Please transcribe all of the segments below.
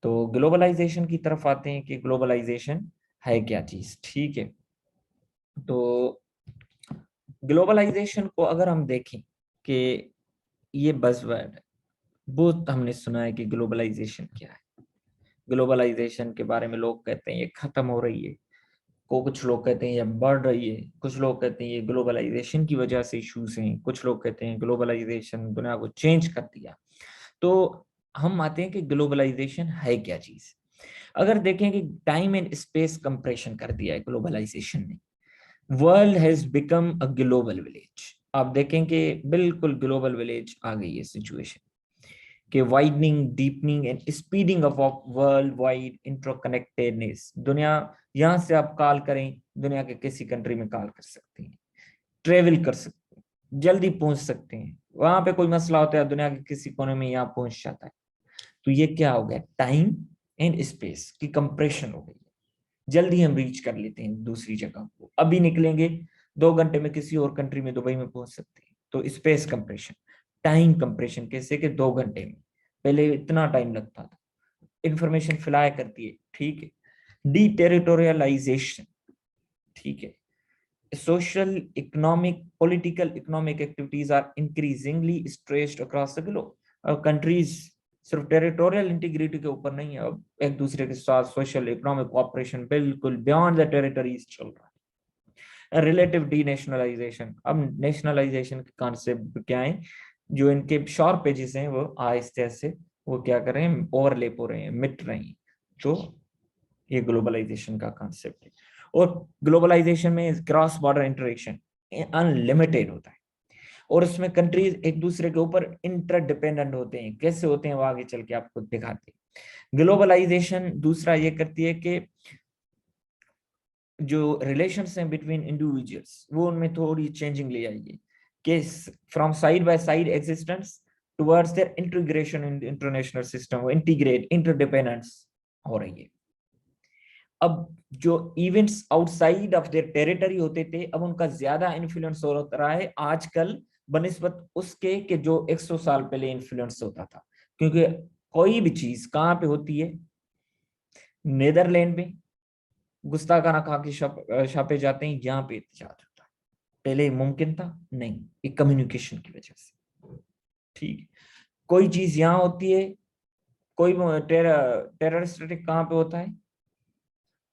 तो ग्लोबलाइजेशन की तरफ आते हैं कि ग्लोबलाइजेशन है क्या चीज। ठीक है, तो ग्लोबलाइजेशन को अगर हम देखें कि ये बज़वर्ड है, बहुत हमने सुना है कि ग्लोबलाइजेशन क्या है। ग्लोबलाइजेशन के बारे में लोग कहते हैं ये खत्म हो रही है, को कुछ लोग कहते हैं ये बढ़ रही है, कुछ लोग कहते हैं ये ग्लोबलाइजेशन की वजह से इश्यूज हैं, कुछ लोग कहते हैं ग्लोबलाइजेशन दुनिया को चेंज कर दिया। तो हम आते हैं कि ग्लोबलाइजेशन है क्या चीज। अगर देखें कि टाइम एंड स्पेस कंप्रेशन कर दिया है ग्लोबलाइजेशन ने, world has become a global village. आप देखें कि बिल्कुल ग्लोबल विलेज आ गई है सिचुएशन कि widening, deepening and speeding of world wide interconnectedness. दुनिया, यहां से आप कॉल करें, दुनिया के किसी कंट्री में कॉल कर सकते हैं, ट्रेवल कर सकते हैं, जल्दी पहुंच सकते हैं, वहां पे कोई मसला होता है दुनिया के किसी कोने में यहाँ पहुंच जाता है। तो ये क्या हो गया, टाइम एंड स्पेस की कंप्रेशन हो गई है। जल्दी हम रीच कर लेते हैं दूसरी जगह को, अभी निकलेंगे 2 घंटे में किसी और कंट्री में, दुबई में पहुंच सकते हैं। तो स्पेस कंप्रेशन, टाइम कंप्रेशन कैसे कि 2 घंटे में, पहले इतना टाइम लगता था। इंफॉर्मेशन फ्लाई करती है, ठीक है। डी टेरिटोरियलाइजेशन, ठीक है। Social, economic, political economic activities are increasingly stressed across the globe. और कंट्रीज सिर्फ टेरिटोरियल इंटीग्रिटी के ऊपर नहीं है, अब एक दूसरे के साथ सोशल इकोनॉमिक कोऑपरेशन बिल्कुल बियॉन्ड द टेरिटरीज चल रहा है। रिलेटिव डी नेशनलाइजेशन, अब नेशनलाइजेशन के कॉन्सेप्ट क्या है, जो इनके शॉर्ट पेजेस हैं वो आहिस्ते से वो क्या कर रहे हैं, ओवरलेप हो रहे हैं, मिट रहे हैं। तो ये ग्लोबलाइजेशन का कॉन्सेप्ट है। और ग्लोबलाइजेशन में क्रॉस बॉर्डर इंटरेक्शन अनलिमिटेड होता है, और उसमें कंट्रीज एक दूसरे के ऊपर इंटरडिपेंडेंट होते हैं। कैसे होते हैं वो आगे चल के आपको दिखाते हैं। ग्लोबलाइजेशन दूसरा ये करती है कि जो रिलेशंस हैं बिटवीन इंडिविजुअल्स, वो उनमें थोड़ी चेंजिंग ले आएगी कि from side by side existence towards their integration in international system, वो इंटीग्रेट, इंटरडिपेंडेंस हो रही है। अब जो events outside of their territory होते थे, अब उनका ज्यादा इन्फ्लुएंस हो रहा है आजकल बनिस्बत उसके कि जो 100 साल पहले इन्फ्लुएंस होता था। क्योंकि कोई भी चीज कहाँ पे होती है, नेदरलैंड में गुस्ताखाना खा के छापे जाते हैं, यहाँ पे एहतजाज होता है। पहले मुमकिन था नहीं, एक कम्युनिकेशन की वजह से। ठीक, कोई चीज यहाँ होती है, कोई टेररिस्ट अटैक कहाँ पे होता है,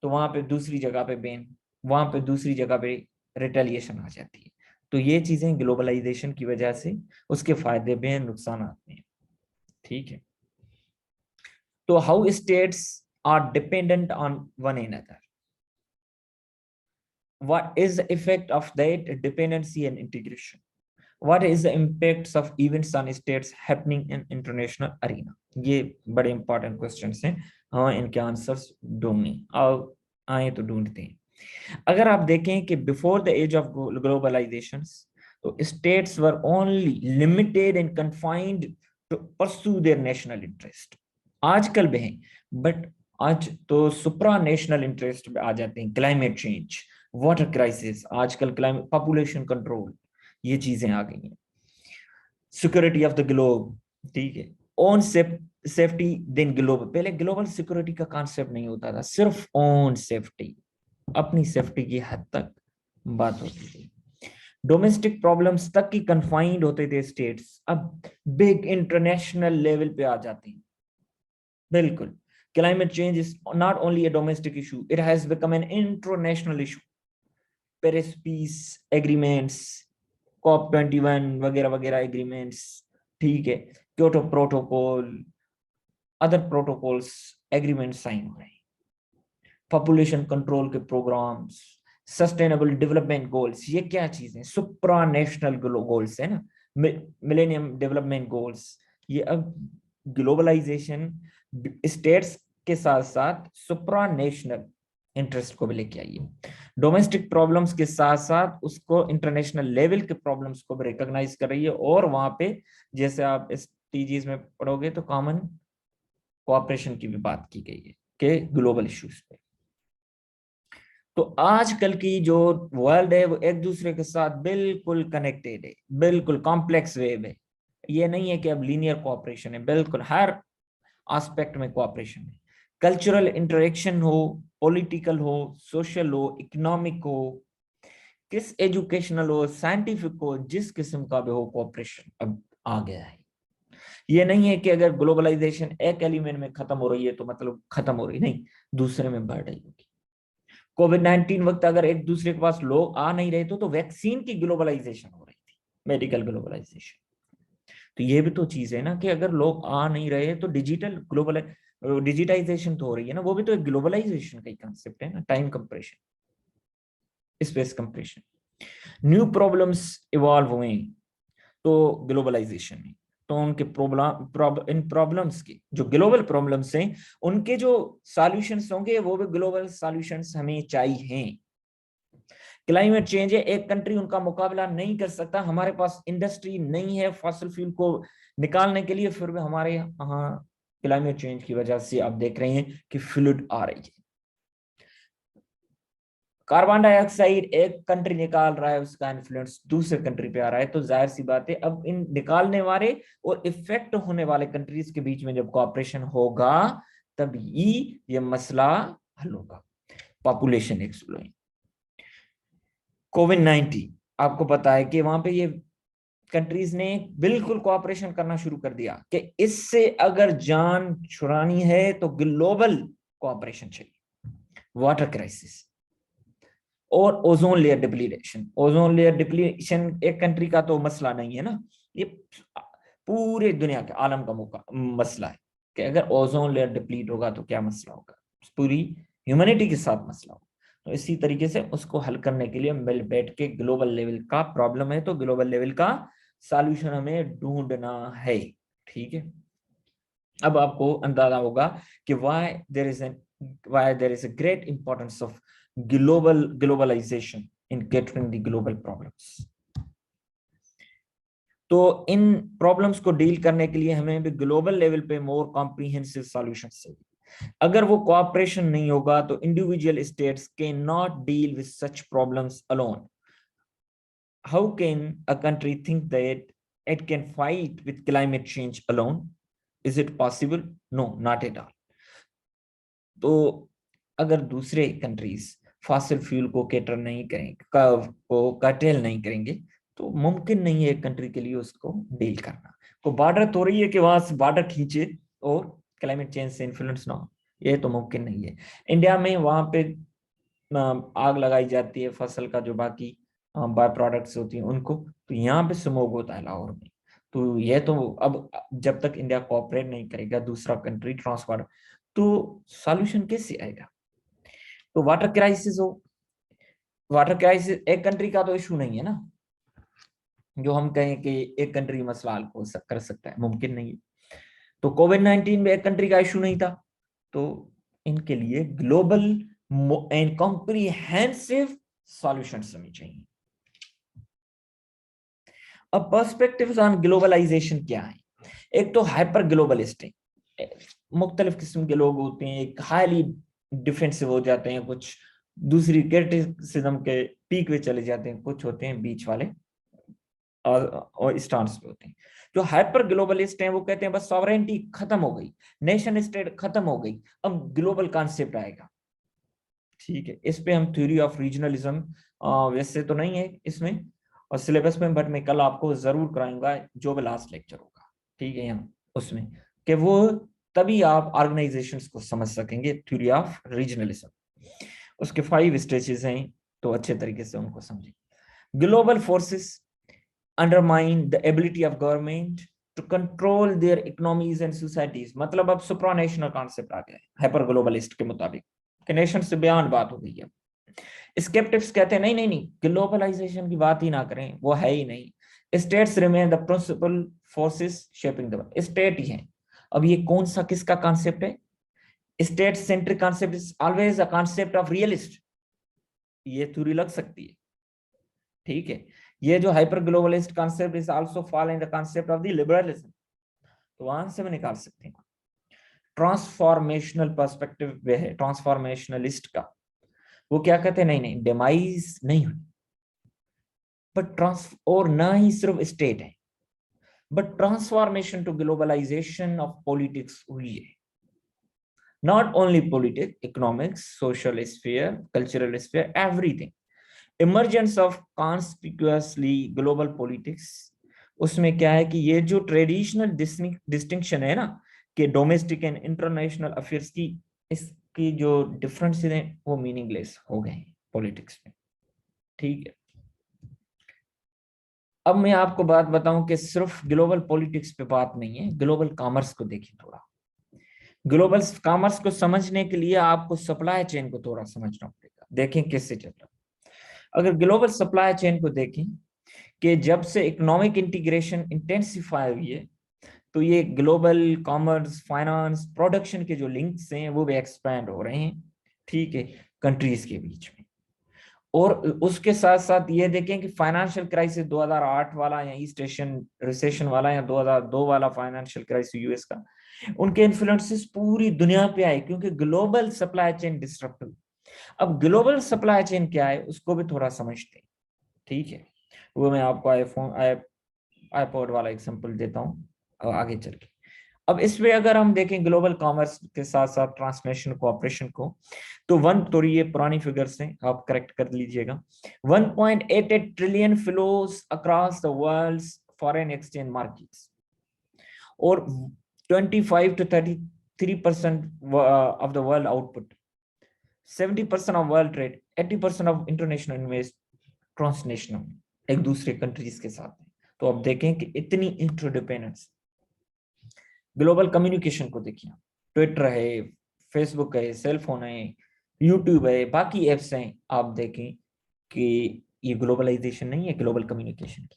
तो वहां पे दूसरी जगह पे बैन, वहां पे दूसरी जगह पे रिटेलिएशन आ जाती है। तो ये चीजें ग्लोबलाइजेशन की वजह से, उसके फायदे भी हैं, नुकसान आते हैं। ठीक है, तो how states are dependent on one another, what is the effect of that dependency and integration, what is the impacts of events on states happening in international arena। ये बड़े इंपॉर्टेंट क्वेश्चंस हैं, हाँ इनके आंसर्स ढूंढने आओ, आए तो ढूंढते हैं। अगर आप देखें कि before the age of globalisation, तो states were only limited and confined to pursue their national interest. आजकल भी हैं, बट आज तो सुप्रा नेशनल इंटरेस्ट आ जाते हैं। क्लाइमेट चेंज, वाटर क्राइसिस, आजकल क्लाइमेट, पॉपुलेशन कंट्रोल, ये चीजें आ गई हैं। सिक्योरिटी ऑफ द ग्लोब, ठीक है, ओन सेफ्टी देन ग्लोबल। पहले ग्लोबल सिक्योरिटी का कॉन्सेप्ट नहीं होता था, सिर्फ ओन सेफ्टी, अपनी सेफ्टी की हद तक बात होती थी। डोमेस्टिक प्रॉब्लम्स तक की कन्फाइंड होते थे स्टेट्स, अब बिग इंटरनेशनल लेवल पे आ जाती हैं। बिल्कुल, climate change is not only a domestic issue, it has become an international issue. Paris peace agreements, COP 21 वगैरह वगैरह एग्रीमेंट्स, ठीक है, Kyoto protocol, other protocols, agreement sign हो रहे हैं। पॉपुलेशन कंट्रोल के प्रोग्राम्स, सस्टेनेबल डेवलपमेंट गोल्स, ये क्या चीजें, सुप्रा नेशनल गोल्स है ना, मिलेनियम डेवलपमेंट गोल्स। ये अब ग्लोबलाइजेशन स्टेट्स के साथ साथ सुप्रा नेशनल इंटरेस्ट को भी लेके आई है। डोमेस्टिक प्रॉब्लम्स के साथ साथ उसको इंटरनेशनल लेवल के प्रॉब्लम्स को भी रिकॉग्नाइज कर रही है। और वहां पे जैसे आप इस टीजीज में पढ़ोगे तो कॉमन कोऑपरेशन की भी बात की गई है कि ग्लोबल इश्यूज पे। तो आजकल की जो वर्ल्ड है वो एक दूसरे के साथ बिल्कुल कनेक्टेड है, बिल्कुल कॉम्प्लेक्स वेब है। ये नहीं है कि अब लीनियर कोऑपरेशन है, बिल्कुल हर एस्पेक्ट में कोऑपरेशन है, कल्चरल इंटरेक्शन हो, पॉलिटिकल हो, सोशल हो, इकोनॉमिक हो, किस एजुकेशनल हो, साइंटिफिक हो, जिस किस्म का भी हो, कोऑपरेशन अब आ गया है। ये नहीं है कि अगर ग्लोबलाइजेशन एक एलिमेंट में खत्म हो रही है तो मतलब खत्म हो रही, नहीं, दूसरे में बढ़ रही होगी। कोविड-19 वक्त अगर एक दूसरे के पास लोग आ नहीं रहे तो वैक्सीन की ग्लोबलाइजेशन हो रही थी, मेडिकल ग्लोबलाइजेशन। तो ये भी तो चीज है ना कि अगर लोग आ नहीं रहे तो डिजिटाइजेशन तो हो रही है ना, वो भी तो एक ग्लोबलाइजेशन का ही कंसेप्ट है ना, time compression, space compression. New problems evolve हुए तो ग्लोबलाइजेशन में, तो उनके इन प्रॉब्लम्स के जो ग्लोबल प्रॉब्लम्स हैं उनके जो सॉल्यूशंस होंगे वो भी ग्लोबल सॉल्यूशंस हमें चाहिए। क्लाइमेट चेंज है, एक कंट्री उनका मुकाबला नहीं कर सकता, हमारे पास इंडस्ट्री नहीं है फॉसिल फ्यूल को निकालने के लिए, फिर भी हमारे यहाँ क्लाइमेट चेंज की वजह से आप देख रहे हैं कि फ्लड आ रही है। कार्बन डाइऑक्साइड एक कंट्री निकाल रहा है, उसका इन्फ्लुएंस दूसरे कंट्री पे आ रहा है, तो जाहिर सी बात है अब इन निकालने वाले और इफेक्ट होने वाले कंट्रीज के बीच में जब कोऑपरेशन होगा तब ये मसला हल होगा। पॉपुलेशन एक्सप्लोजन, कोविड-19 आपको पता है कि वहां पे ये कंट्रीज ने बिल्कुल कोऑपरेशन करना शुरू कर दिया कि इससे अगर जान छुड़ानी है तो ग्लोबल कोऑपरेशन चाहिए। वाटर क्राइसिस और ozone layer depletion. Ozone layer depletion एक कंट्री का तो मसला नहीं है ना, ये पूरे दुनिया के आलम का मसला है कि अगर ओजोन लेयर डिप्लीट होगा तो क्या मसला होगा, पूरी ह्यूमैनिटी के साथ मसला होगा। तो इसी तरीके से उसको हल करने के लिए मिल बैठ के ग्लोबल लेवल का प्रॉब्लम है तो ग्लोबल लेवल का सॉल्यूशन हमें ढूंढना है। ठीक है, अब आपको अंदाजा होगा कि why there is a great importance of globalization in catering the global problems। तो इन प्रॉब्लम्स को डील करने के लिए हमें भी ग्लोबल लेवल पे मोर कॉम्प्रिहेंसिव सॉल्यूशंस चाहिए। अगर वो कोऑपरेशन नहीं होगा तो individual states can not deal with such problems alone. How can a country think that it can fight with climate change alone? Is it possible? No, not at all। तो अगर दूसरे countries fossil fuel को cater नहीं करेंगे, को cartel नहीं करेंगे, तो मुमकिन नहीं है एक कंट्री के लिए उसको डील करना। को बॉर्डर तो रही है कि वहां से बॉर्डर खींचे और क्लाइमेट चेंज से इन्फ्लुएंस ना हो, ये तो मुमकिन नहीं है। इंडिया में वहां पे आग लगाई जाती है फसल का, जो बाकी बाय प्रोडक्ट्स होती हैं उनको, तो यहाँ पे स्मोक होता है लाहौर में। तो ये तो अब जब तक इंडिया कोऑपरेट नहीं करेगा दूसरा कंट्री ट्रांसफर, तो सॉल्यूशन कैसे आएगा। तो वाटर क्राइसिस हो, वाटर क्राइसिस एक कंट्री का तो इशू नहीं है ना, जो हम कहें कि एक कंट्री मसला हल कर सकता है, मुमकिन नहीं है। तो कोविड-19 में एक कंट्री का इशू नहीं था, तो इनके लिए ग्लोबल एंड कॉम्प्रिहेंसिव सॉल्यूशंस हमें चाहिए। अब पर्सपेक्टिव्स ऑन ग्लोबलाइजेशन क्या है। एक तो हाइपर ग्लोबलिस्ट है, मुख्तलिफ किस्म के लोग होते हैं, एक हाईली डिफेंसिव हो जाते हैं, कुछ दूसरी क्रिटिसिज्म के पीक पे चले जाते हैं, कुछ होते हैं बीच वाले और स्टांस पे होते हैं। जो हाइपर ग्लोबलिस्ट हैं वो कहते हैं बस सॉवरेनिटी खत्म हो गई, नेशन स्टेट खत्म हो गई, अब ग्लोबल कॉन्सेप्ट आएगा। ठीक है, इस पे हम थ्योरी ऑफ रीजनलिज्म वैसे तो नहीं है इसमें और सिलेबस में, बट मैं कल आपको जरूर कराऊंगा जो भी लास्ट लेक्चर होगा, ठीक है, यहाँ उसमें, कि वो तभी आप ऑर्गेनाइजेशंस को समझ सकेंगे, थ्योरी ऑफ रीजनलिज्म। उसके 5 स्टेजेस हैं, तो अच्छे तरीके से उनको समझें। Global forces undermine the ability of government to control their economies and societies। मतलब अब सुप्रानेशनल कॉन्सेप्ट आ गया है हाइपर ग्लोबलिस्ट के मुताबिक, कि नेशन से बयान बात हो गई है। स्केप्टिक्स कहते हैं नहीं नहीं नहीं, ग्लोबलाइजेशन की बात ही ना करें, वो है ही नहीं। States remain the principal forces shaping the world, state ही है। अब ये कौन सा किसका कॉन्सेप्ट है, state centric concept is always a concept of realist, ये थ्योरी लग सकती है। ठीक है, ये जो hyper globalist concept is also fall in the concept of the liberalism, तो वहां से हम निकाल सकते हैं। ट्रांसफॉर्मेशनल पर्सपेक्टिव वे है ट्रांसफॉर्मेशनलिस्ट का, वो क्या कहते हैं, नहीं नहीं डिमाइज नहीं हुई, बट ट्रांस और ना ही सिर्फ स्टेट है, but transformation to globalisation of politics हुई है। not only politics, economics, social sphere, cultural sphere, everything. Emergence of conspicuously global politics, उसमें क्या है कि ये जो ट्रेडिशनल डिस्टिंक्शन है ना कि डोमेस्टिक एंड इंटरनेशनल अफेयर्स की, इसकी जो डिफरेंस है वो मीनिंगलेस हो गए हैं पॉलिटिक्स में। ठीक है, अब मैं आपको बात बताऊं कि सिर्फ ग्लोबल पॉलिटिक्स पे बात नहीं है, ग्लोबल कॉमर्स को देखिए थोड़ा। ग्लोबल कॉमर्स को समझने के लिए आपको सप्लाई चेन को थोड़ा समझना पड़ेगा। देखें कैसे चल रहा है। अगर ग्लोबल सप्लाई चेन को देखें कि जब से इकोनॉमिक इंटीग्रेशन इंटेंसिफाई हुई है, तो ये ग्लोबल कॉमर्स, फाइनेंस, प्रोडक्शन के जो लिंक्स हैं वो भी एक्सपैंड हो रहे हैं, ठीक है, कंट्रीज के बीच में। और उसके साथ साथ ये देखें कि फाइनेंशियल क्राइसिस 2008 वाला या ईस्ट एशियन रिसेशन वाला या 2002 वाला फाइनेंशियल क्राइसिस यूएस का, उनके इन्फ्लुएंसेस पूरी दुनिया पे आए क्योंकि ग्लोबल सप्लाई चेन डिस्टर्ब हुई। अब ग्लोबल सप्लाई चेन क्या है उसको भी थोड़ा समझते हैं, ठीक है। वो मैं आपको आईपॉड वाला एग्जांपल देता हूँ आगे चल के। अब इसमें अगर हम देखें ग्लोबल कॉमर्स के साथ साथ ट्रांसलेशन कोऑपरेशन को, तो थोड़ी ये पुरानी फिगर्स हैं, आप करेक्ट कर लीजिएगा। 1.88 trillion flows across the world's foreign exchange markets, और 25 to 33% of the world output, 70% of world trade, 80% of international invest transnational एक दूसरे कंट्रीज के साथ। तो अब देखें कि इतनी इंटरडिपेंडेंस। ग्लोबल कम्युनिकेशन को देखिए, ट्विटर है, फेसबुक है, सेल फोन है, यूट्यूब है, बाकी एप्स हैं, आप देखें कि ये ग्लोबलाइजेशन नहीं है, ग्लोबल कम्युनिकेशन की।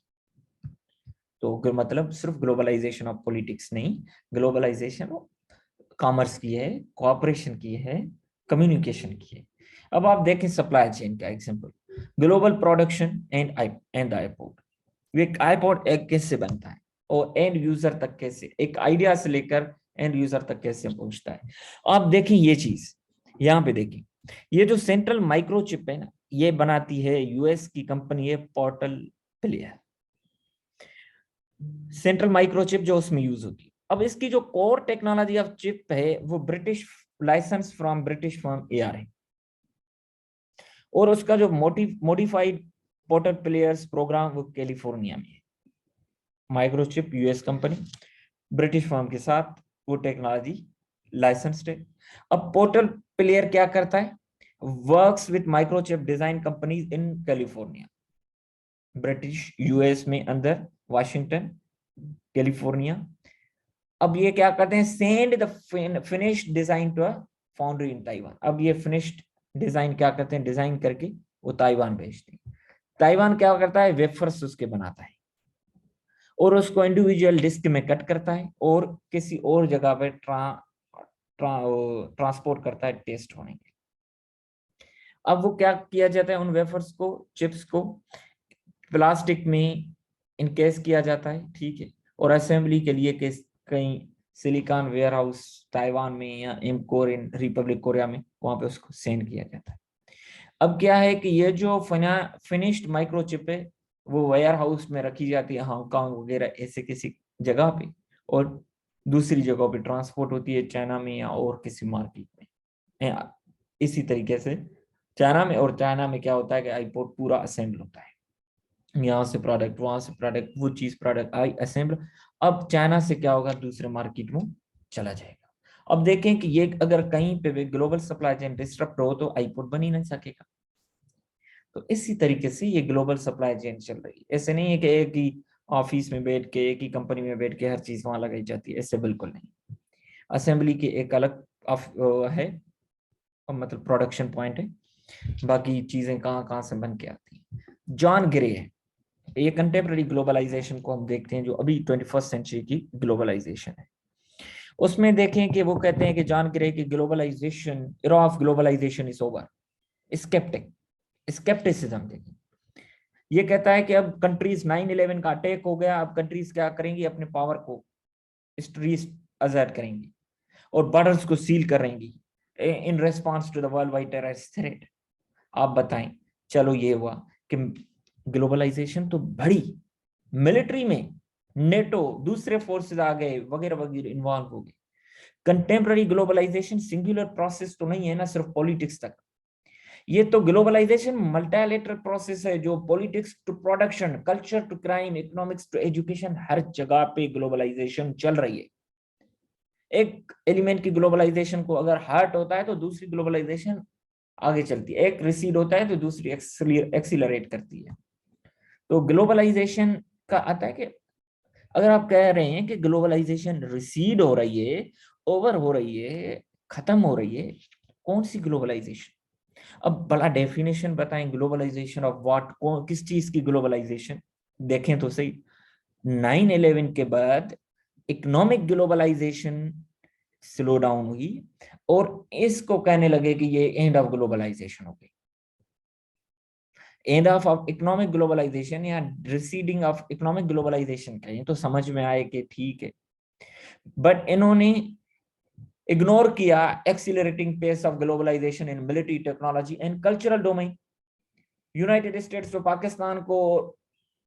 तो मतलब सिर्फ ग्लोबलाइजेशन ऑफ पॉलिटिक्स नहीं, ग्लोबलाइजेशन ऑफ कॉमर्स की है, कोऑपरेशन की है, कम्युनिकेशन की है। अब आप देखें सप्लाई चेन का example, global production and iPod. एक आईपॉड एक कैसे बनता है और एंड यूजर तक कैसे, एक आइडिया से लेकर एंड यूजर तक कैसे पहुंचता है। आप देखें ये चीज, यहाँ पे देखें, ये जो सेंट्रल माइक्रोचिप है ना, ये बनाती है यूएस की कंपनी है पोर्टल प्लेयर। सेंट्रल माइक्रोचिप जो उसमें यूज होती है। अब इसकी जो कोर टेक्नोलॉजी ऑफ चिप है वो British, licence from British firm AR है, और उसका जो मॉडिफाइड पोर्टल प्लेयर्स प्रोग्राम वो कैलिफोर्निया में है। Microchip US company, British firm के साथ वो टेक्नोलॉजी लाइसेंस्ड है। अब पोर्टल प्लेयर क्या करता है, works with microchip design companies in California, British US में अंदर वाशिंगटन, कैलिफोर्निया। अब ये क्या करते हैं, send the finished design to a foundry in Taiwan. अब ये फिनिश्ड डिजाइन क्या करते हैं, डिजाइन करके वो ताइवान भेजते हैं। ताइवान क्या करता है, वेफर्स उसके बनाता है और उसको इंडिविजुअल डिस्क में कट करता है और किसी और जगह पे ट्रांसपोर्ट करता है टेस्ट होने के। अब वो क्या किया जाता है, उन वेफर्स को, चिप्स को प्लास्टिक में इनकेस किया जाता है, ठीक है, और असेंबली के लिए कहीं सिलिकॉन वेयर हाउस ताइवान में या एमकोर इन रिपब्लिक कोरिया में, वहां पे उसको सेंड किया जाता है। अब क्या है कि ये जो फिनिश्ड माइक्रोचिप है वो वेयर हाउस में रखी जाती है हांगकांग वगैरह ऐसे किसी जगह पे, और दूसरी जगहों पे ट्रांसपोर्ट होती है चाइना में या और किसी मार्केट में। इसी तरीके से चाइना में, और चाइना में क्या होता है कि आईपोर्ट पूरा असेंबल होता है, यहाँ से प्रोडक्ट, वहां से प्रोडक्ट, वो चीज प्रोडक्ट आई असेंबल। अब चाइना से क्या होगा, दूसरे मार्केट में चला जाएगा। अब देखें कि ये अगर कहीं पे भी ग्लोबल सप्लाई चेन डिस्टर्ब हो तो आईपोर्ट बन ही नहीं सकेगा। तो इसी तरीके से ये ग्लोबल सप्लाई चेन चल रही है। ऐसे नहीं है कि एक ही ऑफिस में बैठ के, एक ही कंपनी में बैठ के हर चीज वहां लगाई जाती है, ऐसे बिल्कुल नहीं। असेंबली की एक अलग है, मतलब प्रोडक्शन पॉइंट है, बाकी चीजें कहाँ कहाँ से बन के आती है। जॉन ग्रे है, ये कंटेम्प्रेरी ग्लोबलाइजेशन को हम देखते हैं जो अभी 21st सेंचुरी की ग्लोबलाइजेशन है। उसमें देखें कि वो कहते हैं कि जॉन ग्रे की globalisation, era of globalisation is over. Scepticism देखें, ये कहता है कि अब कंट्रीज 9/11 का अटैक हो गया, अब कंट्रीज क्या करेंगी, अपने पावर को स्ट्रीज अजर्ट करेंगी और बॉर्डर्स को सील करेंगी in response to the worldwide terrorist threat. आप बताएं, चलो ये हुआ कि ग्लोबलाइजेशन तो बढ़ी, मिलिट्री में नेटो दूसरे फोर्सेस आ गए वगैरह वगैरह इन्वॉल्व हो गए, कंटेम्प्ररी ग्लोबलाइजेशन सिंगुलर प्रोसेस तो नहीं है ना सिर्फ पॉलिटिक्स तक, ये तो ग्लोबलाइजेशन मल्टीलेटरल प्रोसेस है, जो politics to production, culture to crime, economics to education, हर जगह पे ग्लोबलाइजेशन चल रही है। एक एलिमेंट की ग्लोबलाइजेशन को अगर हर्ट होता है तो दूसरी ग्लोबलाइजेशन आगे चलती है, एक रिसीड होता है तो दूसरी एक्सीलरेट करती है। तो ग्लोबलाइजेशन का आता है कि अगर आप कह रहे हैं कि ग्लोबलाइजेशन रिसीड हो रही है, ओवर हो रही है, खत्म हो रही है, कौन सी ग्लोबलाइजेशन? अब बड़ा डेफिनेशन बताएं ग्लोबलाइजेशन ऑफ व्हाट, किस चीज की ग्लोबलाइजेशन? देखें तो सही, 9/11 के बाद इकोनॉमिक ग्लोबलाइजेशन स्लो डाउन हुई और इसको कहने लगे कि ये एंड ऑफ ग्लोबलाइजेशन हो गई। एंड ऑफ इकोनॉमिक ग्लोबलाइजेशन या रिसीडिंग ऑफ इकोनॉमिक ग्लोबलाइजेशन कहें तो समझ में आए कि ठीक है, बट इन्होंने इग्नोर किया accelerating pace of globalisation in military, technology and cultural domain. United States तो पाकिस्तान को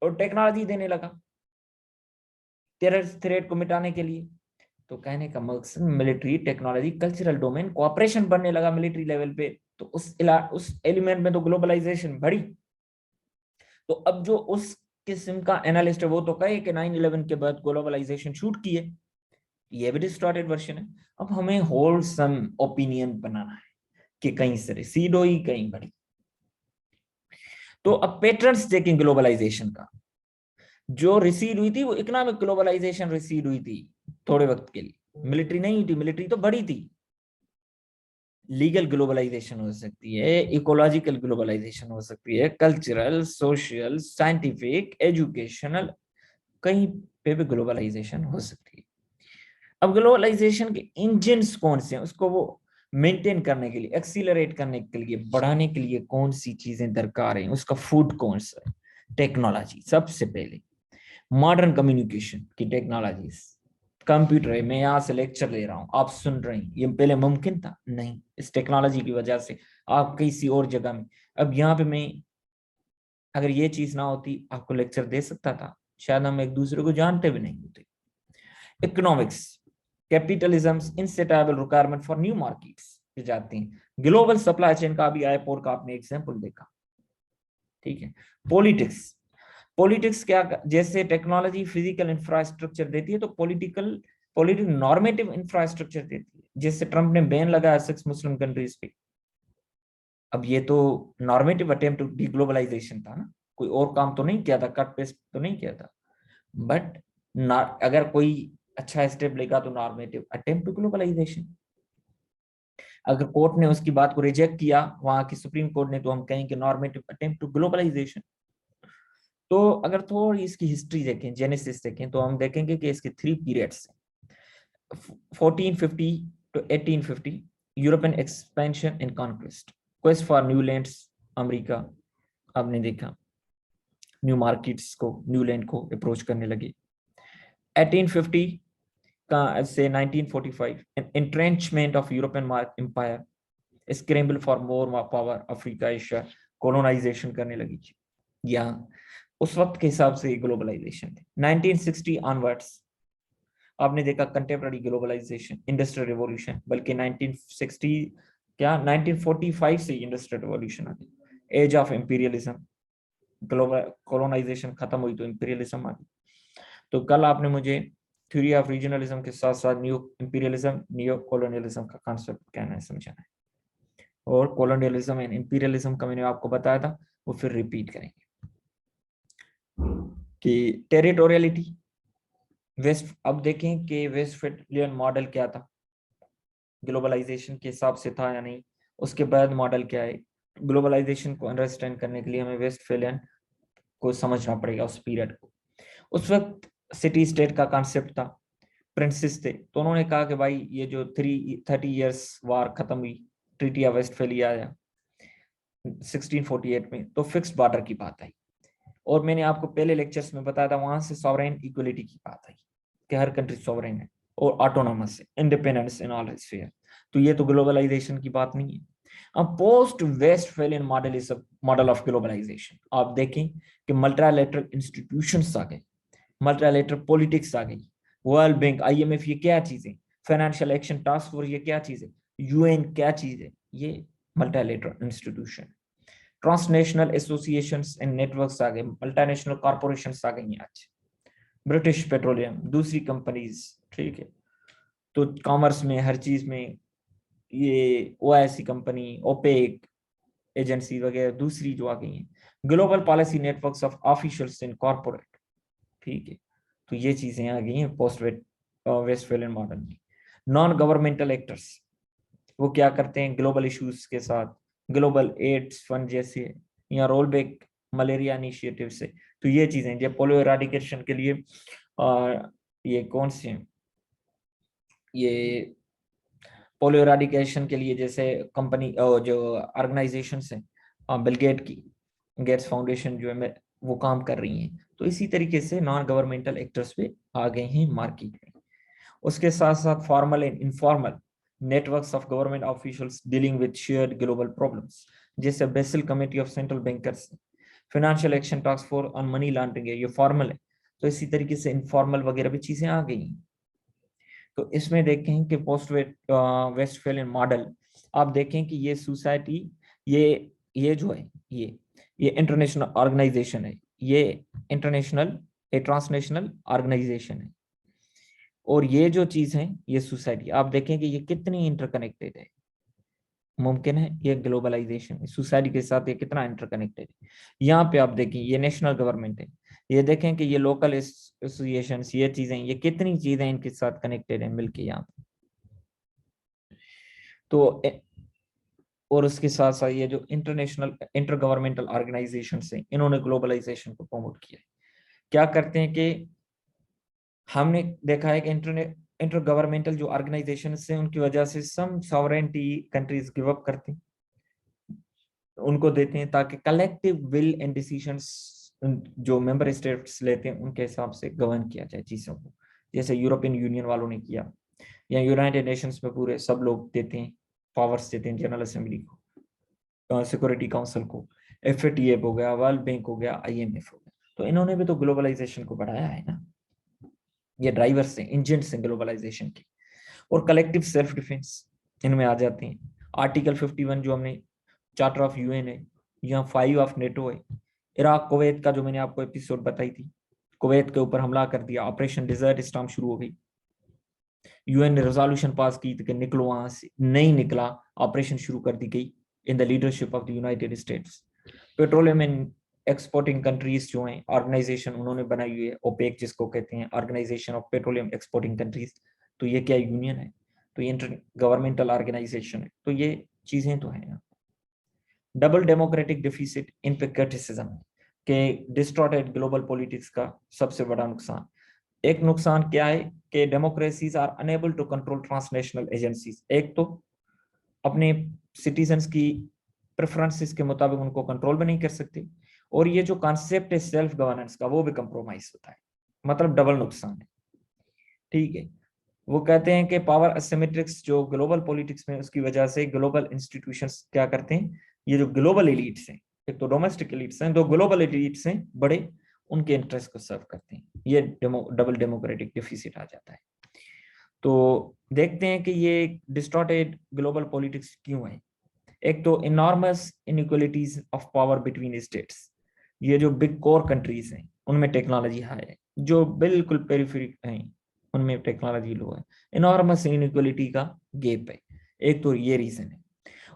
टेक्नोलॉजी देने लगा टेररिस्ट थ्रेट को मिटाने के लिए। तो कहने का मकसद military, technology, cultural domain, cooperation बढ़ने लगा मिलिट्री लेवल पे, तो उस एलिमेंट में तो ग्लोबलाइजेशन बढ़ी। तो अब जो उस किस्म का एनालिस्ट है वो तो कहे कि 9/11 के बाद ग्लोबलाइजेशन शूट की है, ये भी डिस्टॉर्टेड वर्जन है। अब हमें होलसम ओपिनियन बनाना है कि कहीं से रिसीड हुई, कहीं बढ़ी। तो अब पैटर्न्स देखें ग्लोबलाइजेशन का, जो रिसीड हुई थी वो इकोनॉमिक ग्लोबलाइजेशन रिसीड हुई थी थोड़े वक्त के लिए, मिलिट्री नहीं हुई थी, मिलिट्री तो बढ़ी थी। लीगल ग्लोबलाइजेशन हो सकती है, इकोलॉजिकल ग्लोबलाइजेशन हो सकती है, कल्चरल, सोशल, साइंटिफिक, एजुकेशनल, कहीं पे भी ग्लोबलाइजेशन हो सकती है। अब ग्लोबलाइजेशन के इंजन्स कौन से हैं, उसको वो मेंटेन करने के लिए, एक्सीलरेट करने के लिए, बढ़ाने के लिए कौन सी चीजें दरकार हैं, उसका फूड कौन सा है? टेक्नोलॉजी सबसे पहले, मॉडर्न कम्युनिकेशन की टेक्नोलॉजीज, कंप्यूटर है, मैं यहाँ से लेक्चर ले रहा हूँ, आप सुन रहे हैं, ये पहले मुमकिन था नहीं, इस टेक्नोलॉजी की वजह से आप किसी और जगह में, अब यहाँ पे मैं अगर ये चीज ना होती आपको लेक्चर दे सकता था, शायद हम एक दूसरे को जानते भी नहीं होते। Economics, capitalism's insatiable requirement for new markets पे जाती हैं। ग्लोबल सप्लाई चेन का भी आईपोर का आपने एग्जांपल देखा, ठीक है। पॉलिटिक्स, पॉलिटिक्स क्या, जैसे टेक्नोलॉजी फिजिकल इंफ्रास्ट्रक्चर देती है तो पॉलिटिक्स नॉर्मेटिव इंफ्रास्ट्रक्चर देती है, जैसे ट्रंप ने बैन लगाया 6 मुस्लिम कंट्रीज पे। अब ये तो नॉर्मेटिव अटेम्प्ट टू डीग्लोबलाइजेशन था ना, कोई और काम तो नहीं किया था, कट पेस्ट तो नहीं किया था, बट अगर कोई अच्छा स्टेप लेगा तो नॉर्मेटिव अटेम्प्ट टू ग्लोबलाइजेशन। अगर कोर्ट ने उसकी बात को रिजेक्ट किया, वहां की सुप्रीम कोर्ट ने, तो हम कहेंगे नॉर्मेटिव अटेम्प्ट टू ग्लोबलाइजेशन। तो अगर थोड़ी इसकी हिस्ट्री देखें, जेनेसिस देखें, तो हम देखेंगे कि इसके 3 periods, 1450 to 1850, European expansion and conquest, quest for new lands, America आपने देखा न्यू मार्केट्स को, न्यू लैंड को अप्रोच करने लगे। 1850 का से 1945, entrenchment of European empire, scramble for more power, Africa, Asia, colonisation करने लगी थी। यहाँ उस वक्त के हिसाब से ग्लोबलाइजेशन थे। 1960 ऑनवर्ड्स आपने देखा कंटेम्पररी ग्लोबलाइजेशन, इंडस्ट्रियल रिवॉल्यूशन, बल्कि 1960 क्या 1945 से इंडस्ट्रियल रिवॉल्यूशन आ गई, age of imperialism, global colonisation खत्म हुई तो इंपीरियलिज्म आ गई। तो कल आपने मुझे थ्योरी ऑफ रीजनलिज्म के साथ साथ न्यू इंपीरियलिज्म, नियो कॉलोनियलिज्म का कॉन्सेप्ट कहना है, समझाना है, और कॉलोनियलिज्म एंड इंपीरियलिज्म का मैंने आपको बताया था, वो फिर रिपीट करेंगे। कि टेरिटोरियलिटी, वेस्ट, अब देखें कि वेस्टफैलियन मॉडल क्या था, ग्लोबलाइजेशन के हिसाब से था या नहीं, उसके बाद मॉडल क्या है। ग्लोबलाइजेशन को अंडरस्टैंड करने के लिए हमें वेस्टफैलियन को समझना पड़ेगा, उस पीरियड को। उस वक्त सिटी स्टेट का कॉन्सेप्ट था, प्रिंसेस थे, तो उन्होंने कहा कि भाई ये जो 30 इयर्स वार खत्म हुई, ट्रीटी ऑफ वेस्टफैलिया आया 1648 में, तो फिक्स्ड बॉर्डर की बात आई, और मैंने आपको पहले लेक्चर्स में बताया था वहां से सॉवरेन इक्वलिटी की बात आई कि हर कंट्री सॉवरेन है और ऑटोनॉमस है, इंडिपेंडेंस इन ऑल स्फीयर। तो ये तो ग्लोबलाइजेशन की बात नहीं है। अब post Westphalian model is a model of globalization. आप देखें कि मल्टीलैटरल इंस्टीट्यूशंस आ गए, मल्टीलैटरल पॉलिटिक्स आ गई, वर्ल्ड बैंक, IMF, ये क्या चीजें, फाइनेंशियल एक्शन टास्क फोर्स ये क्या चीज है, यूएन क्या चीज है, ये multilateral institution. Transnational associations and networks आ गए, मल्टीनेशनल कॉर्पोरेशंस आ गई हैं आज, ब्रिटिश पेट्रोलियम, दूसरी कंपनीज, ठीक है। तो कॉमर्स में हर चीज में ये ओआईसी कंपनी, ओपेक एजेंसी वगैरह दूसरी जो आ गई हैं, global policy networks of officials in corporate, ठीक है। तो ये चीजें आ गई हैं पोस्ट वेस्टफैलियन मॉडल में। नॉन गवर्नमेंटल एक्टर्स वो क्या करते हैं ग्लोबल इश्यूज के साथ, ग्लोबल एड्स फंड जैसे या रोल बैक मलेरिया इनिशिएटिव से। तो ये चीजें जो पोलियो एराडिकेशन के लिए ये कौन से हैं, ये पोलियो एराडिकेशन के लिए जैसे कंपनी जो ऑर्गेनाइजेशन है बिल गेट की, गेट्स फाउंडेशन जो है वो काम कर रही हैं। तो इसी तरीके से नॉन गवर्नमेंटल एक्टर्स पे आ गए हैं मार्केट में। उसके साथ साथ formal and informal networks of government officials dealing with shared global problems, जैसे Basel committee of central bankers, financial action task force on money laundering है, ये फॉर्मल है। तो इसी तरीके से इनफॉर्मल वगैरह भी चीजें आ गई हैं। तो इसमें देखें कि पोस्ट वेस्टफैलियन मॉडल, आप देखें कि ये सोसाइटी, ये जो है ये इंटरनेशनल ऑर्गेनाइजेशन है, ये इंटरनेशनल ए ट्रांसनेशनल ऑर्गेनाइजेशन है। और ये जो चीज है ये सोसाइटी, आप देखें कि ये कितनी इंटरकनेक्टेड है। मुमकिन है ये ग्लोबलाइजेशन सोसाइटी के साथ ये कितना इंटरकनेक्टेड है। यहाँ पे आप देखें ये नेशनल गवर्नमेंट है, ये देखें कि ये लोकल एसोसिएशन, ये चीजें, ये कितनी चीजें इनके साथ कनेक्टेड है मिलके यहाँ पे। तो और उसके साथ साथ ये जो इंटरनेशनल इंटर गवर्नमेंटल ऑर्गेनाइजेशन है, इन्होंने ग्लोबलाइजेशन को प्रमोट किया है। क्या करते हैं कि हमने देखा है कि इंटर गवर्नमेंटल जो ऑर्गेनाइजेशन है उनकी वजह से सम सॉवरेनिटी कंट्रीज गिव अप करते हैं, उनको देते हैं ताकि कलेक्टिव विल एंड डिसीजंस जो मेंबर स्टेट्स लेते हैं उनके हिसाब से गवर्न किया जाए चीजों को। जैसे यूरोपियन यूनियन वालों ने किया, या यूनाइटेड नेशंस में पूरे सब लोग देते हैं, पावर्स देते हैं जनरल असेंबली को, सिक्योरिटी काउंसिल को, एफएटीएफ हो गया, वर्ल्ड बैंक हो गया, आईएमएफ हो गया। तो इन्होंने भी तो ग्लोबलाइजेशन को बढ़ाया है ना, ये ड्राइवर्स हैं, इंजन्स हैं ग्लोबलाइजेशन के। और कलेक्टिव सेल्फ डिफेंस इनमें आ जाते हैं। आर्टिकल 51 जो हमने चार्टर ऑफ यूएन है, यहाँ 5 ऑफ नेटो है। इराक कुवैत का जो मैंने आपको एपिसोड बताई थी, कुवैत के ऊपर हमला कर दिया, ऑपरेशन डिजर्ट स्टॉर्म शुरू हो गई। यूएन ने रेजोल्यूशन पास की कि निकलो वहां से, नहीं निकला, ऑपरेशन शुरू कर दी गई in the leadership of the United states. Petroleum and exporting countries जो हैं ऑर्गेनाइजेशन उन्होंने बनाई हुई है, ओपेक जिसको कहते हैं, organisation of petroleum exporting countries. तो ये क्या यूनियन है, तो ये इंटर गवर्नमेंटल ऑर्गेनाइजेशन है। तो ये चीजें तो है। डबल डेमोक्रेटिक डिफिसिट इन पे क्रिटिसिज्म के डिस्टॉर्टेड ग्लोबल पॉलिटिक्स का सबसे बड़ा नुकसान। एक नुकसान क्या है कि democracies are unable to control transnational agencies, एक तो अपने सिटीजन्स की प्रेफरेंसेस के मुताबिक उनको कंट्रोल भी नहीं कर सकते, और ये जो कॉन्सेप्ट है सेल्फ गवर्नेंस का वो भी कंप्रोमाइज होता है, मतलब डबल नुकसान है, ठीक है। वो कहते हैं कि पावर असिमेट्रिक्स जो ग्लोबल पॉलिटिक्स में उसकी वजह से ग्लोबल इंस्टीट्यूशंस क्या करते हैं, ये जो ग्लोबल एलिट्स हैं, एक तो डोमेस्टिक एलिट्स हैं, दो ग्लोबल एलिट्स हैं बड़े, उनके इंटरेस्ट को सर्व करते हैं, ये डबल डेमोक्रेटिक डिफिसिट आ जाता है। तो देखते हैं कि ये डिस्टॉर्टेड ग्लोबल पॉलिटिक्स क्यों है। एक तो enormous inequalities of power between states, ये जो बिग कोर कंट्रीज हैं उनमें टेक्नोलॉजी हाई है, जो बिल्कुल पेरिफेरिक हैं उनमें टेक्नोलॉजी लो है, इनॉर्मस इनइक्वालिटी का गैप है, एक तो ये रीजन है।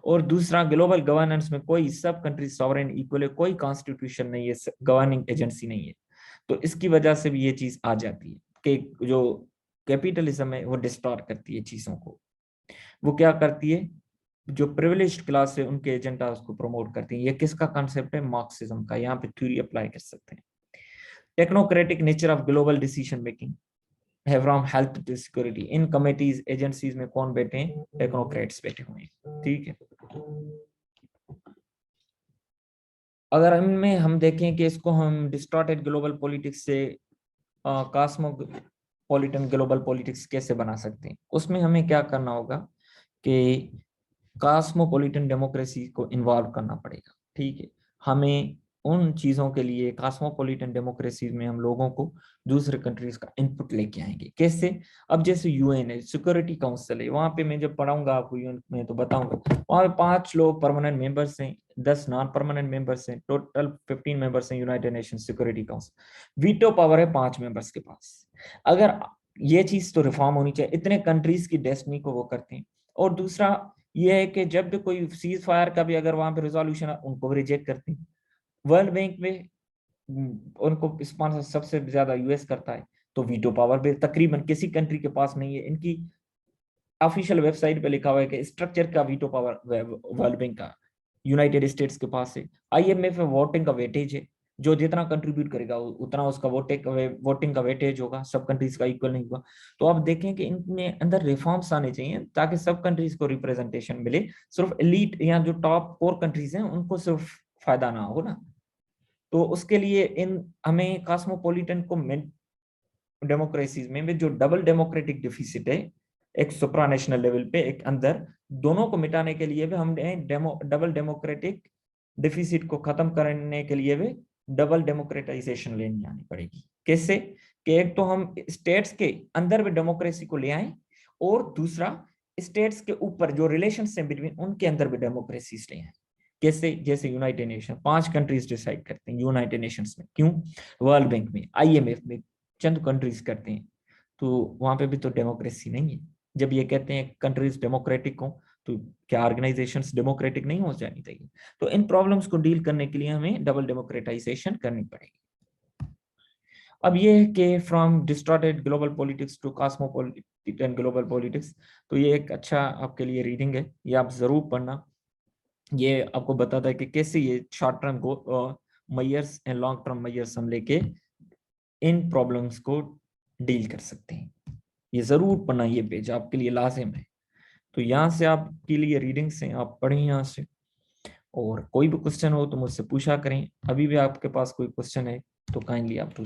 और दूसरा ग्लोबल गवर्नेंस में कोई सब कंट्री सॉवरेन इक्वल है, कोई कॉन्स्टिट्यूशन नहीं है, गवर्निंग एजेंसी नहीं है। तो इसकी वजह से भी ये चीज आ जाती है कि जो कैपिटलिज्म है वो डिस्टॉर्ट करती है चीजों को। वो क्या करती है, जो प्रिविलेज्ड क्लास है उनके एजेंडा उसको प्रमोट करती है। ये किसका कॉन्सेप्ट है, मार्क्सिज्म का, यहाँ पे थ्योरी अप्लाई कर सकते हैं। Technocratic nature of global decision making है, फ्रॉम हेल्थ टू सिक्योरिटी, इन कमिटीज एजेंसीज में कौन बैठे हैं, टेक्नोक्रेट्स बैठे हुए हैं, ठीक है। अगर इनमें हम देखें कि इसको हम डिस्टॉर्टेड ग्लोबल पॉलिटिक्स से कॉस्मोपॉलिटन ग्लोबल पॉलिटिक्स कैसे बना सकते हैं, उसमें हमें क्या करना होगा कि कॉस्मोपॉलिटन डेमोक्रेसी को इन्वॉल्व करना पड़ेगा, ठीक है। हमें उन चीजों के लिए कॉस्मोपॉलिटन डेमोक्रेसी में हम लोगों को दूसरे कंट्रीज का इनपुट लेके आएंगे। कैसे? अब जैसे यूएन है, सिक्योरिटी काउंसिल है, वहां पे मैं जब पढ़ाऊंगा आपको यूएन में तो बताऊंगा, वहां पे 5 लोग परमानेंट मेंबर्स हैं, 10 नॉन परमानेंट मेंबर्स हैं, टोटल 15 मेंबर्स हैं United nation security council. Veto power है 5 मेंबर्स के पास। अगर ये चीज तो रिफॉर्म होनी चाहिए, इतने कंट्रीज की डेस्टिनी को वो करते हैं। और दूसरा ये है कि जब भी कोई सीज फायर का भी अगर वहां पे रिजोल्यूशन, उनको रिजेक्ट करते हैं। वर्ल्ड बैंक में उनको स्पॉन्सर सबसे ज्यादा यूएस करता है, तो वीटो पावर भी तकरीबन किसी कंट्री के पास नहीं है। इनकी ऑफिशियल वेबसाइट पे लिखा हुआ है कि स्ट्रक्चर का वीटो पावर वर्ल्ड बैंक का यूनाइटेड स्टेट्स के पास है। आईएमएफ में वोटिंग का वेटेज है, जो जितना कंट्रीब्यूट करेगा उतना उसका वोटिंग का वेटेज होगा, सब कंट्रीज का इक्वल नहीं होगा। तो आप देखें कि इनमें अंदर रिफॉर्म्स आने चाहिए ताकि सब कंट्रीज को रिप्रेजेंटेशन मिले, सिर्फ एलीट या जो टॉप 4 कंट्रीज हैं उनको सिर्फ फायदा ना हो ना। तो उसके लिए इन हमें कॉस्मोपॉलिटन को डेमोक्रेसीज में जो डबल डेमोक्रेटिक डिफिसिट है, एक सुप्रा नेशनल लेवल पे एक अंदर, दोनों को मिटाने के लिए भी हमने डबल डेमोक्रेटिक डिफिसिट को खत्म करने के लिए भी डबल डेमोक्रेटाइजेशन लेनी आनी पड़ेगी। कैसे? कि एक तो हम स्टेट्स के अंदर भी डेमोक्रेसी को ले आए, और दूसरा स्टेट्स के ऊपर जो रिलेशंस है बिटवीन उनके अंदर भी डेमोक्रेसी ले आए। कैसे? जैसे यूनाइटेड नेशन 5 कंट्रीज डिसाइड करते हैं यूनाइटेड नेशंस में, क्यों? वर्ल्ड बैंक में, आईएमएफ में चंद कंट्रीज करते हैं, तो वहां पे भी तो डेमोक्रेसी नहीं है। जब ये कहते हैं कंट्रीज डेमोक्रेटिक हो, तो क्या ऑर्गेनाइजेशंस डेमोक्रेटिक नहीं हो जानी चाहिए? तो इन प्रॉब्लम्स को डील करने के लिए हमें डबल डेमोक्रेटाइजेशन करनी पड़ेगी। अब ये है कि from distorted global politics to cosmopolitan global politics, तो ये एक अच्छा आपके लिए रीडिंग है, ये आप जरूर पढ़ना। ये आपको बताता है कि कैसे ये short term measures and long term measures हम लेके इन प्रॉब्लम्स को डील कर सकते हैं। ये जरूर पढ़ना, ये पेज आपके लिए लाजिम है। तो यहाँ से आपके लिए रीडिंग्स हैं, आप पढ़ें यहाँ से, और कोई भी क्वेश्चन हो तो मुझसे पूछा करें। अभी भी आपके पास कोई क्वेश्चन है तो काइंडली आप पूछ